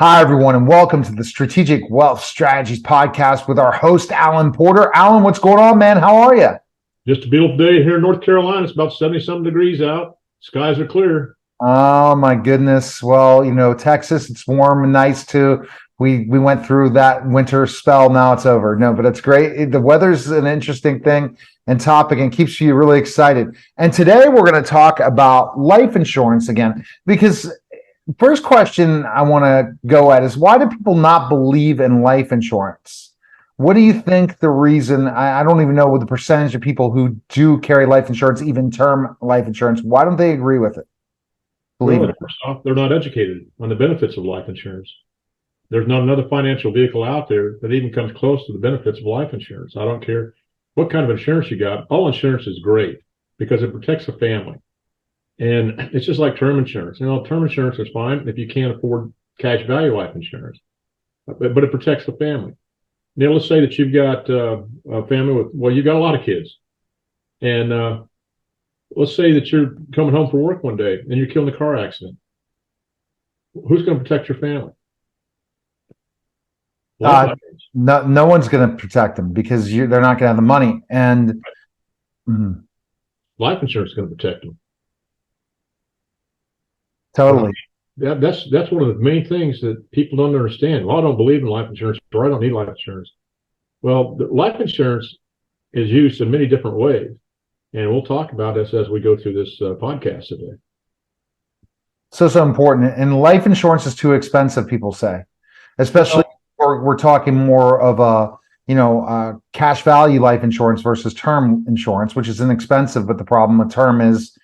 Hi, everyone, and welcome to the Strategic Wealth Strategies podcast with our host, Alan Porter. Alan, what's going on, man? How are you? Just a beautiful day here in North Carolina. It's about 70-something degrees out. Skies are clear. Oh, my goodness. Well, Texas, it's warm and nice, too. We went through that winter spell. Now it's over. No, but it's great. The weather's an interesting thing and topic and keeps you really excited. And today we're going to talk about life insurance again, because first question I want to go at is, why do people not believe in life insurance? What do you think the reason? I don't even know what the percentage of people who do carry life insurance, even term life insurance, why don't they agree with it? Believe it. First off, they're not educated on the benefits of life insurance. There's not another financial vehicle out there that even comes close to the benefits of life insurance. I don't care what kind of insurance you got. All insurance is great because it protects the family. And it's just like term insurance. Term insurance is fine if you can't afford cash value life insurance, but it protects the family. Now, let's say that you've got a family you've got a lot of kids. And let's say that you're coming home from work one day and you're killed in a car accident. Who's going to protect your family? No one's going to protect them because they're not going to have the money. And life insurance is going to protect them. Totally. That's one of the main things that people don't understand. Well, I don't believe in life insurance, or I don't need life insurance. Well, life insurance is used in many different ways, and we'll talk about this as we go through this podcast today. So important. And life insurance is too expensive, people say, especially we're talking more of a cash value life insurance versus term insurance, which is inexpensive. But the problem with term is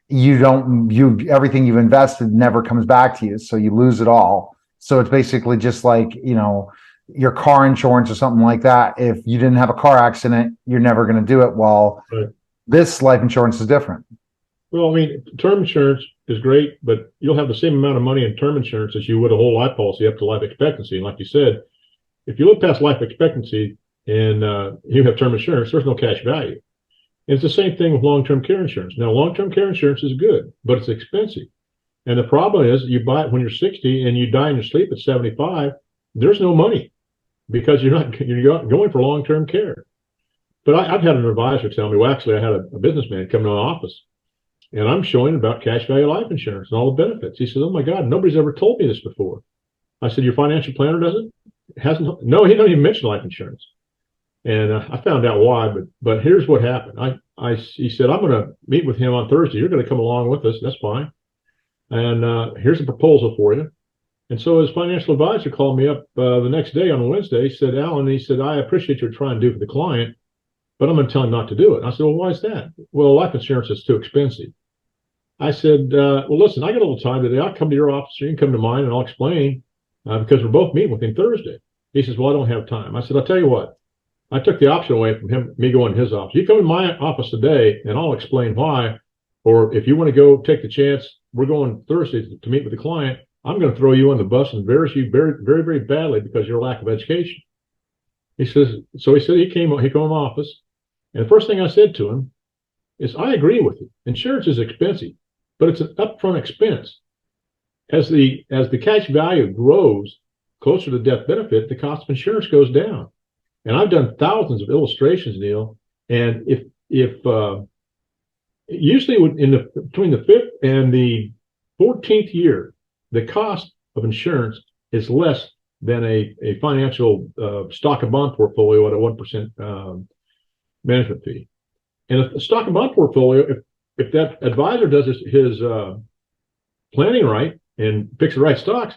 everything you've invested never comes back to you, so you lose it all. So it's basically just like your car insurance or something like that. If you didn't have a car accident, you're never going to do it. Well, right. This life insurance is different. Well, term insurance is great, but you'll have the same amount of money in term insurance as you would a whole life policy up to life expectancy. And like you said, if you look past life expectancy and you have term insurance, there's no cash value. And it's the same thing with long-term care insurance. Now, long-term care insurance is good, but it's expensive. And the problem is you buy it when you're 60 and you die in your sleep at 75, there's no money because you're going for long-term care. But I've had an advisor tell me, well, actually, I had a businessman come to my office and I'm showing about cash value life insurance and all the benefits. He says, oh my God, nobody's ever told me this before. I said, your financial planner hasn't? No, he doesn't even mention life insurance. And I found out why, but here's what happened. He said, I'm going to meet with him on Thursday. You're going to come along with us. That's fine. And here's a proposal for you. And so his financial advisor called me up the next day on Wednesday. He said, Alan, I appreciate you trying to do for the client, but I'm going to tell him not to do it. And I said, well, why is that? Well, life insurance is too expensive. I said, well, listen, I got a little time today. I'll come to your office or you can come to mine and I'll explain because we're both meeting with him Thursday. He says, well, I don't have time. I said, I'll tell you what. I took the option away from me going to his office. You come in my office today and I'll explain why. Or if you want to go take the chance, we're going Thursday to meet with the client. I'm going to throw you on the bus and embarrass you very, very, very badly because of your lack of education. He said he came to my office. And the first thing I said to him is, I agree with you. Insurance is expensive, but it's an upfront expense. As the cash value grows closer to death benefit, the cost of insurance goes down. And I've done thousands of illustrations, Neil. And if usually between the 5th and the 14th year, the cost of insurance is less than a financial stock and bond portfolio at a 1% management fee. And if a stock and bond portfolio, if that advisor does his planning right and picks the right stocks,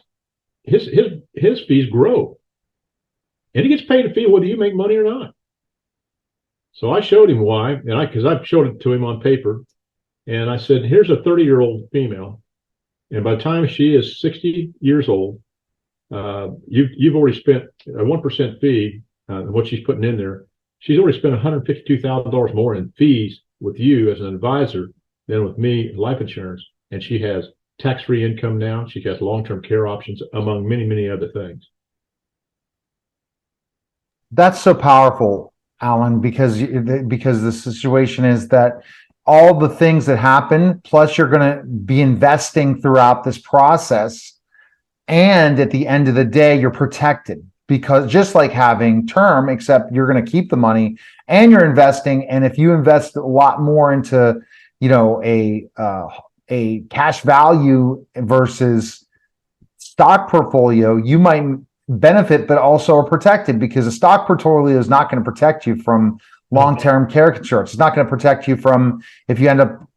his fees grow. And he gets paid a fee whether you make money or not. So I showed him why, because I showed it to him on paper. And I said, here's a 30-year-old female. And by the time she is 60 years old, you've already spent a 1% fee, what she's putting in there. She's already spent $152,000 more in fees with you as an advisor than with me in life insurance. And she has tax-free income now. She has long-term care options, among many, many other things. That's so powerful, Alan, because the situation is that all the things that happen, plus you're going to be investing throughout this process, And at the end of the day, you're protected, because just like having term, except you're going to keep the money and you're investing. And if you invest a lot more into, a cash value versus stock portfolio, you might benefit, but also are protected, because a stock portfolio is not going to protect you from long-term care insurance. It's not going to protect you from if you end up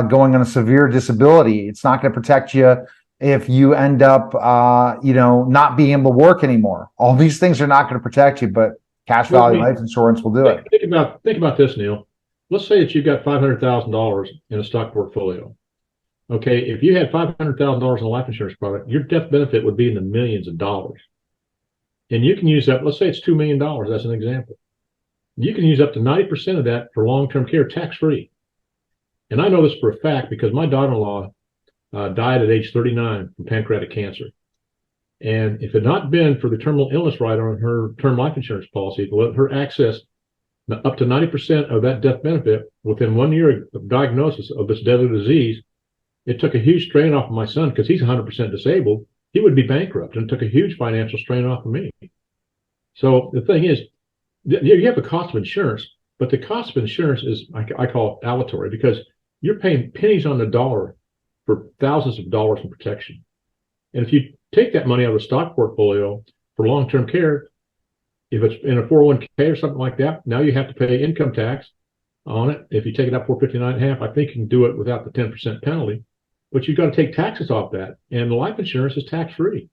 going on a severe disability. It's not going to protect you if you end up, not being able to work anymore. All these things are not going to protect you, but cash value life insurance will do it. Think about this, Neil. Let's say that you've got $500,000 in a stock portfolio. Okay, if you had $500,000 in a life insurance product, your death benefit would be in the millions of dollars. And you can use that, let's say it's $2 million, as an example. You can use up to 90% of that for long-term care tax-free. And I know this for a fact because my daughter-in-law died at age 39 from pancreatic cancer. And if it had not been for the terminal illness rider on her term life insurance policy to let her access up to 90% of that death benefit within 1 year of diagnosis of this deadly disease, it took a huge strain off of my son because he's 100% disabled. He would be bankrupt, and it took a huge financial strain off of me. So the thing is, you have the cost of insurance, but the cost of insurance is, I call it aleatory, because you're paying pennies on the dollar for thousands of dollars in protection. And if you take that money out of a stock portfolio for long-term care, if it's in a 401k or something like that, now you have to pay income tax on it. If you take it out 459.5, I think you can do it without the 10% penalty, but you've got to take taxes off that. And the life insurance is tax-free.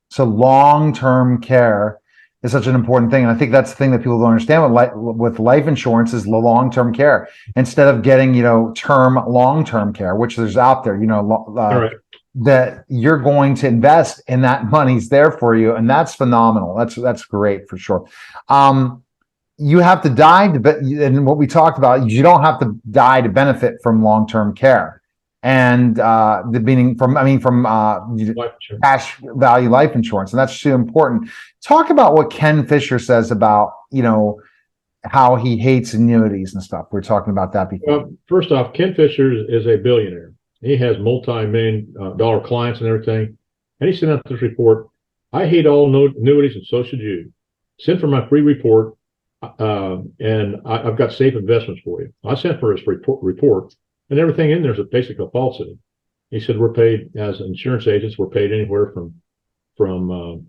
So long-term care is such an important thing. And I think that's the thing that people don't understand with life insurance is the long-term care. Instead of getting, term, long-term care, which there's out there, Right. that you're going to invest and that money's there for you. And that's phenomenal. That's great for sure. You have to die and what we talked about, you don't have to die to benefit from long-term care. And the meaning from cash value life insurance. And that's too important. Talk about what Ken Fisher says about, how he hates annuities and stuff. We were talking about that before. Well, first off, Ken Fisher is a billionaire. He has multi-million dollar clients and everything. And he sent out this report. I hate all annuities, and so should you. Send for my free report, and I've got safe investments for you. I sent for his report, and everything in there is basically a falsity. He said we're paid as insurance agents. We're paid anywhere from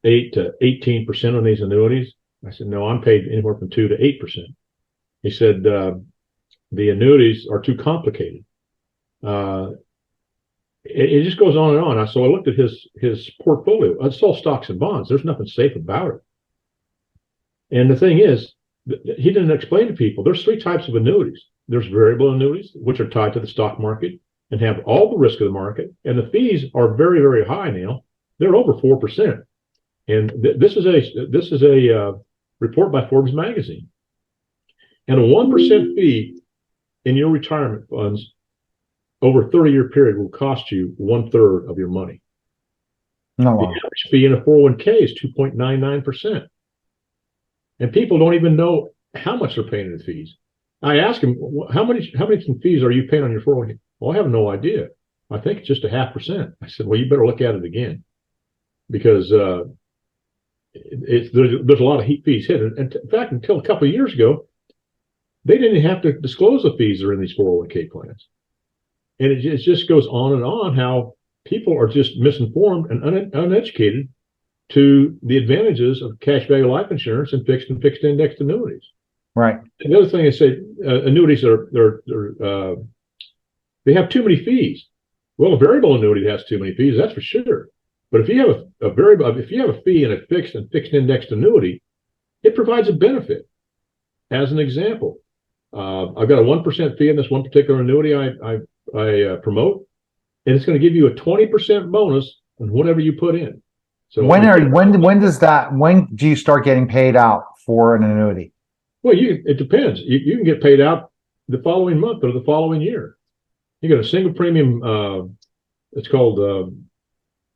8 to 18% on these annuities. I said no, I'm paid anywhere from 2 to 8%. He said the annuities are too complicated. It just goes on and on. So I looked at his portfolio. It's all stocks and bonds. There's nothing safe about it. And the thing is, he didn't explain to people there's 3 types of annuities. There's variable annuities, which are tied to the stock market and have all the risk of the market. And the fees are very, very high now. They're over 4%. And this is a report by Forbes magazine. And a 1% fee in your retirement funds over a 30-year period will cost you 1/3 of your money. No. The average fee in a 401k is 2.99%. And people don't even know how much they're paying in fees. I asked him, how many fees are you paying on your 401k? Well, I have no idea. I think it's just 0.5%. I said, well, you better look at it again, because there's a lot of fees hidden. And in fact, until a couple of years ago, they didn't have to disclose the fees that are in these 401k plans. And it just goes on and on how people are just misinformed and uneducated to the advantages of cash value life insurance and fixed indexed annuities. Right. And the other thing is, annuities they have too many fees. Well, a variable annuity has too many fees, that's for sure. But if you have if you have a fee in a fixed indexed annuity, it provides a benefit. As an example, I've got a 1% fee in this one particular annuity I promote, and it's going to give you a 20% bonus on whatever you put in. So when do you start getting paid out for an annuity? Well, it depends. You can get paid out the following month or the following year. You got a single premium. It's called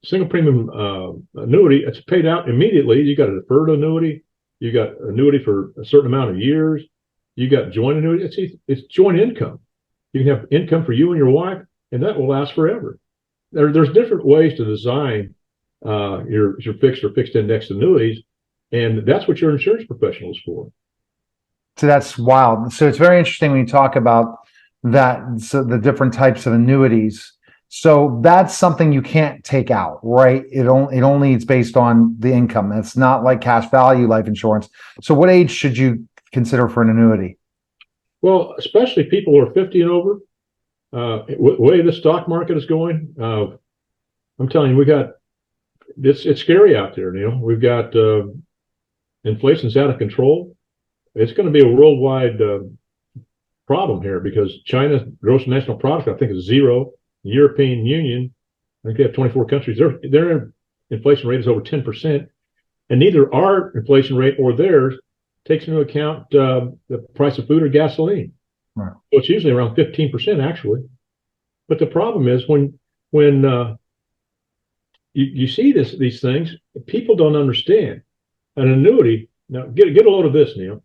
single premium annuity. It's paid out immediately. You got a deferred annuity. You got annuity for a certain amount of years. You got joint annuity. It's joint income. You can have income for you and your wife, and that will last forever. there's different ways to design your fixed or fixed index annuities, and that's what your insurance professional is for. So that's wild. So it's very interesting when you talk about that, so the different types of annuities. So that's something you can't take out, right? It only is based on the income. It's not like cash value life insurance. So what age should you consider for an annuity? Well, especially people who are 50 and over. The way the stock market is going, I'm telling you, it's scary out there. We've got inflation's out of control. It's going to be a worldwide problem here because China's gross national product, I think, is zero. European Union, I think they have 24 countries. Their inflation rate is over 10%, and neither our inflation rate or theirs takes into account the price of food or gasoline. Right. So it's usually around 15%, actually. But the problem is when you see these things, people don't understand. An annuity, now get a load of this, Neil.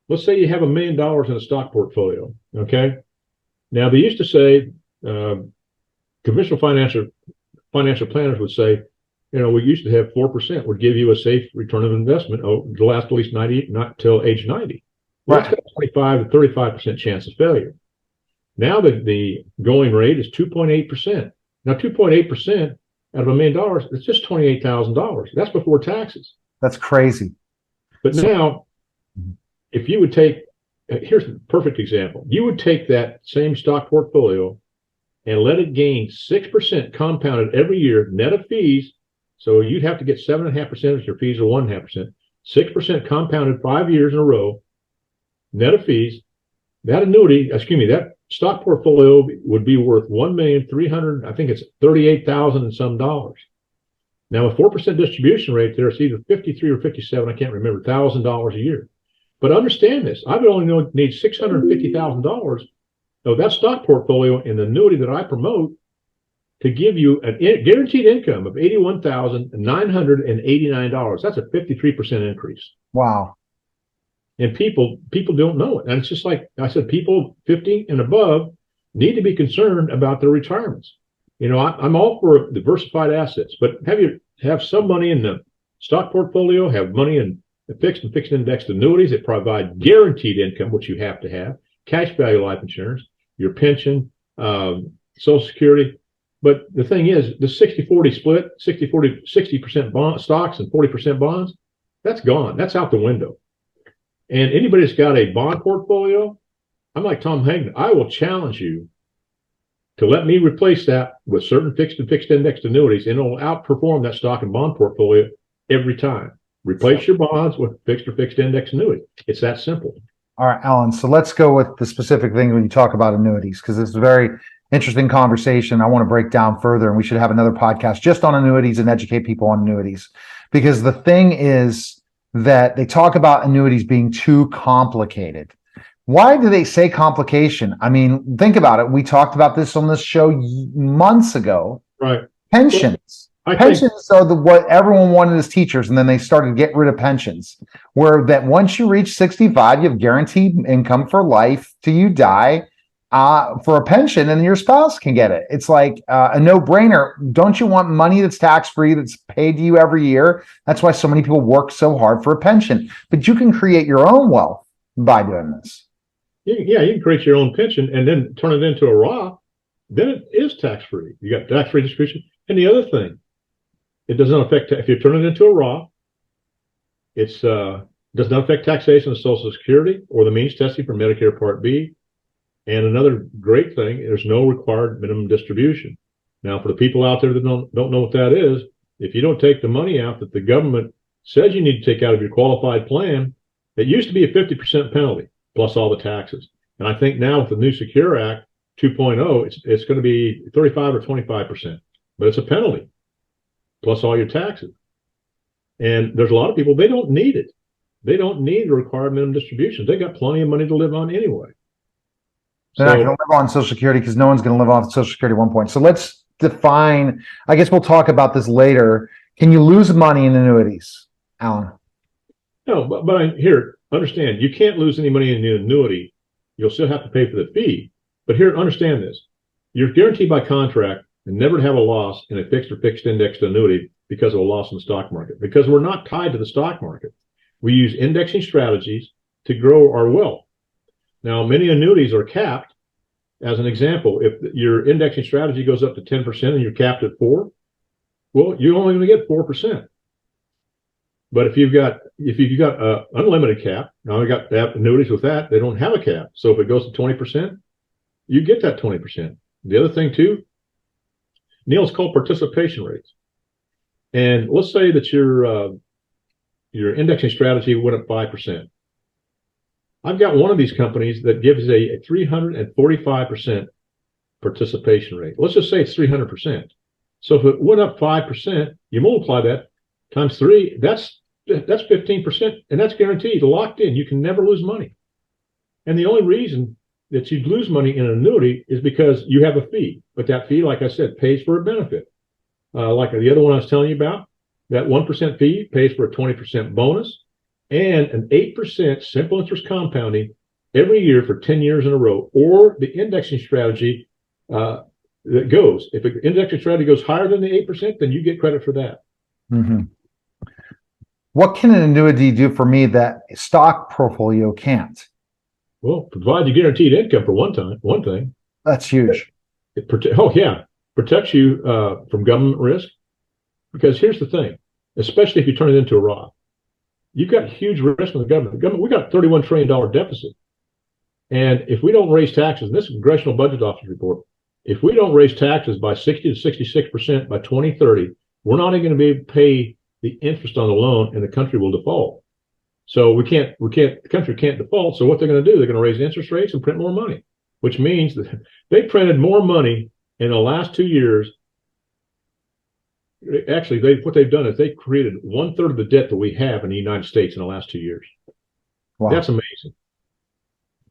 Let's say you have $1 million in a stock portfolio, okay? Now, they used to say, conventional financial planners would say, we used to have 4% would give you a safe return of investment to last at least 90, not till age 90. Well, right. That's got a 25 to 35% chance of failure. Now the going rate is 2.8%. Now, 2.8% out of $1 million, it's just $28,000. That's before taxes. That's crazy. But now, if you would take, here's a perfect example. You would take that same stock portfolio and let it gain 6% compounded every year, net of fees. So you'd have to get 7.5% if your fees are 1.5%. 6% compounded 5 years in a row, net of fees. That stock portfolio would be worth $1,300,000, I think it's $38,000 and some dollars. Now, a 4% distribution rate there is either 53 or 57, I can't remember, $1,000 a year. But understand this, I would only need $650,000 of that stock portfolio in the annuity that I promote to give you a guaranteed income of $81,989. That's a 53% increase. Wow. And people don't know it. And it's just like I said, people 50 and above need to be concerned about their retirements. I'm all for diversified assets, but have some money in the stock portfolio, have money in the fixed and fixed indexed annuities that provide guaranteed income, which you have to have, cash value life insurance, your pension, Social Security. But the thing is, the 60-40 split, 60% stocks and 40% bonds, that's gone. That's out the window. And anybody that's got a bond portfolio, I'm like Tom Hagman, I will challenge you to let me replace that with certain fixed and fixed indexed annuities, and it'll outperform that stock and bond portfolio every time. Replace your bonds with fixed or fixed index annuity. It's that simple. All right, Alan. So let's go with the specific thing when you talk about annuities, because this is a very interesting conversation. I want to break down further, and we should have another podcast just on annuities and educate people on annuities. Because the thing is that they talk about annuities being too complicated. Why do they say complication? I mean, think about it. We talked about this on this show months ago. Right. Pensions. Pensions are what everyone wanted as teachers, and then they started to get rid of pensions. Where that once you reach 65, you have guaranteed income for life till you die for a pension, and your spouse can get it. It's like a no-brainer. Don't you want money that's tax-free, that's paid to you every year? That's why so many people work so hard for a pension. But you can create your own wealth by doing this. Yeah, you can create your own pension and then turn it into a Roth. Then it is tax-free. You got tax-free distribution. And the other thing, it does not affect, if you turn it into a Roth, it does not affect taxation of Social Security or the means testing for Medicare Part B. And another great thing, there's no required minimum distribution. Now, for the people out there that don't know what that is, if you don't take the money out that the government says you need to take out of your qualified plan, it used to be a 50% penalty plus all the taxes. And I think now with the new Secure Act 2.0, it's going to be 35 or 25%, but it's a penalty plus all your taxes. And there's a lot of people, they don't need it. They don't need the required minimum distributions. They got plenty of money to live on anyway. They're not going to live on Social Security because no one's going to live on Social Security at one point. So let's define, I guess we'll talk about this later. Can you lose money in annuities, Alan? No, but here, understand, you can't lose any money in the annuity. You'll still have to pay for the fee. But here, understand this. You're guaranteed by contract and never to have a loss in a fixed or fixed indexed annuity because of a loss in the stock market, because we're not tied to the stock market. We use indexing strategies to grow our wealth. Now, many annuities are capped. As an example, if your indexing strategy goes up to 10% and you're capped at 4%, well, you're only going to get 4%. But if you've got unlimited cap, now we got annuities with that, they don't have a cap. So if it goes to 20%, you get that 20%. The other thing too, Neil, it's called participation rates. And let's say that your indexing strategy went up 5%. I've got one of these companies that gives a 345% participation rate. Let's just say it's 300%. So if it went up 5%, you multiply that times 3, that's 15%, and that's guaranteed, locked in. You can never lose money. And the only reason that you'd lose money in an annuity is because you have a fee. But that fee, like I said, pays for a benefit. Like the other one I was telling you about, that 1% fee pays for a 20% bonus and an 8% simple interest compounding every year for 10 years in a row, or the indexing strategy that goes. If an indexing strategy goes higher than the 8%, then you get credit for that. Mm-hmm. What can an annuity do for me that a stock portfolio can't? Well, provide you guaranteed income for one thing. That's huge. Protects you from government risk. Because here's the thing, especially if you turn it into a Roth, you've got huge risk from the government. We got a $31 trillion deficit. And if we don't raise taxes, and this is a Congressional Budget Office report, if we don't raise taxes by 60 to 66% by 2030, we're not even going to be able to pay the interest on the loan, and the country will default. So the country can't default. So what they're going to do, they're going to raise interest rates and print more money, which means that they printed more money in the last 2 years. Actually, what they've done is they created 1/3 of the debt that we have in the United States in the last 2 years. Wow. That's amazing.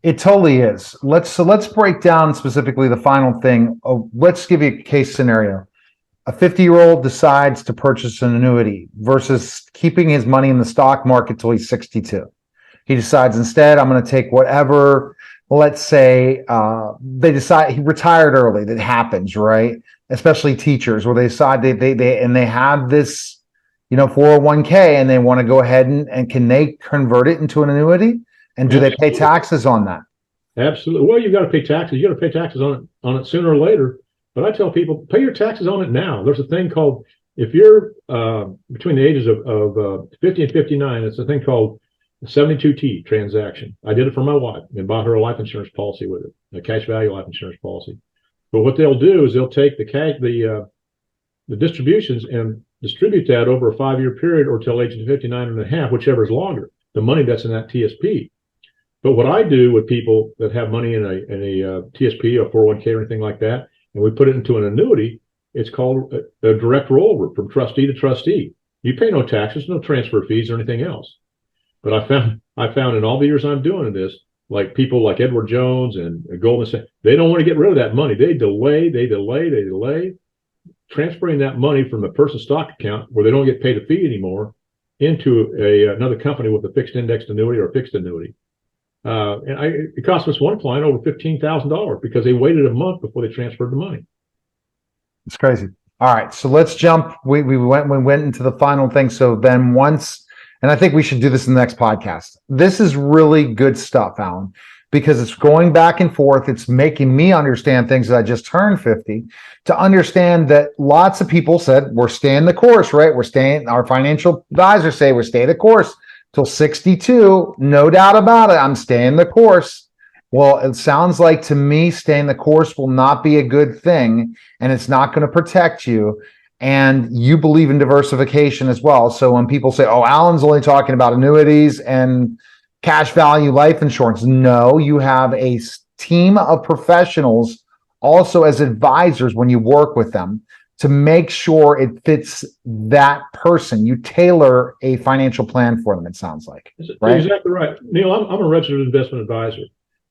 It totally is. Let's break down specifically the final thing. Let's give you a case scenario. A 50-year-old decides to purchase an annuity versus keeping his money in the stock market till he's 62. He decides instead, I'm going to take whatever, let's say they decide he retired early. That happens, right? Especially teachers, where they decide they have this, 401k, and they want to go ahead and can they convert it into an annuity? And do they pay taxes on that? Absolutely. Well, you got to pay taxes. You got to pay taxes on it sooner or later. But I tell people, pay your taxes on it now. There's a thing called, if you're between the ages of 50 and 59, it's a thing called the 72T transaction. I did it for my wife and bought her a life insurance policy with it, a cash value life insurance policy. But what they'll do is they'll take the distributions and distribute that over a 5-year period or till age of 59 and a half, whichever is longer, the money that's in that TSP. But what I do with people that have money in a TSP or 401k or anything like that, and we put it into an annuity, it's called a direct rollover from trustee to trustee. You pay no taxes, no transfer fees or anything else. But I found in all the years I'm doing this, like people like Edward Jones and Goldman Sachs, they don't want to get rid of that money. They delay transferring that money from a person's stock account where they don't get paid a fee anymore into another company with a fixed indexed annuity or a fixed annuity. It cost us one client over $15,000 because they waited a month before they transferred the money. It's crazy. All right, so let's jump. We went into the final thing. So then and I think we should do this in the next podcast. This is really good stuff, Alan, because it's going back and forth. It's making me understand things that I just turned 50 to understand that lots of people said we're staying the course, right? Our financial advisors say we're staying the course till 62. No doubt about it. I'm staying the course. Well, it sounds like to me, staying the course will not be a good thing, and it's not going to protect you. And you believe in diversification as well. So when people say, oh, Alan's only talking about annuities and cash value life insurance. No, you have a team of professionals also as advisors when you work with them to make sure it fits that person. You tailor a financial plan for them, it sounds like. Right? Exactly right. Neil, I'm a registered investment advisor.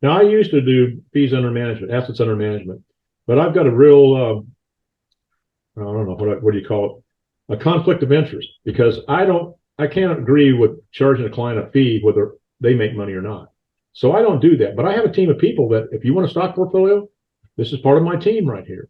Now, I used to do fees under management, assets under management, but I've got a real, I don't know, what do you call it? A conflict of interest, because I can't agree with charging a client a fee whether they make money or not. So I don't do that. But I have a team of people that if you want a stock portfolio, this is part of my team right here.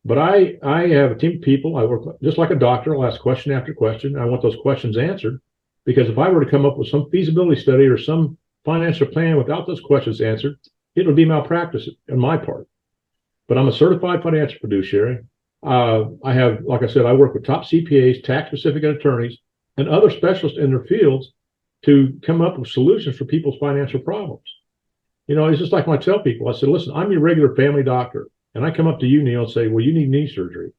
But I have a team of people. I work just like a doctor. I'll ask question after question. I want those questions answered, because if I were to come up with some feasibility study or some financial plan without those questions answered, it would be malpractice on my part. But I'm a certified financial fiduciary. I have, like I said, I work with top CPAs, tax specific attorneys, and other specialists in their fields to come up with solutions for people's financial problems. You know, it's just like when I tell people, I said, listen, I'm your regular family doctor. And I come up to you, Neil, and say, well, you need knee surgery.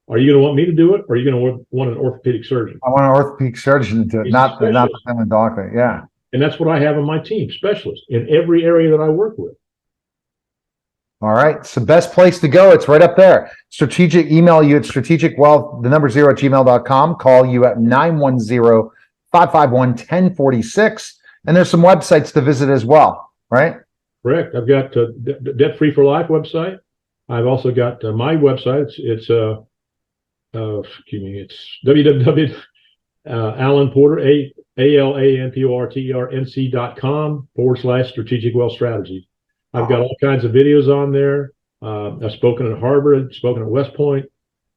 Are you going to want me to do it? Or are you going to want an orthopedic surgeon? I want an orthopedic surgeon to do it, He's not a the specialist. family doctor. Yeah. And that's what I have on my team, specialists in every area that I work with. All right. It's the best place to go. It's right up there. Strategic, email you at strategicwealth, the number 0 at gmail.com. Call you at 910-551-1046. And there's some websites to visit as well, right? Correct. I've got Debt Free for Life website. I've also got my website. It's www. Alan Porter, AlanPorter.com/strategic wealth strategy. I've got all kinds of videos on there. I've spoken at Harvard, spoken at West Point.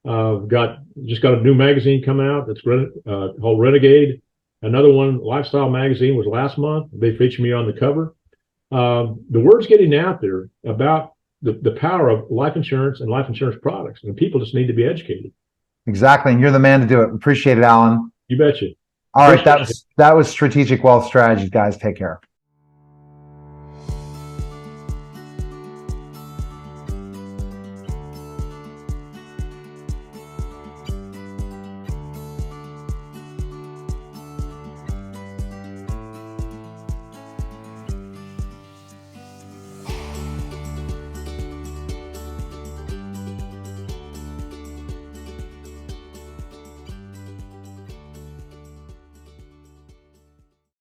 Just got a new magazine come out that's called Renegade. Another one, Lifestyle Magazine, was last month. They featured me on the cover. The word's getting out there about the power of life insurance and life insurance products, and people just need to be educated. Exactly. And you're the man to do it. Appreciate it, Alan. You betcha. All right. That was Strategic Wealth Strategies, guys. Take care.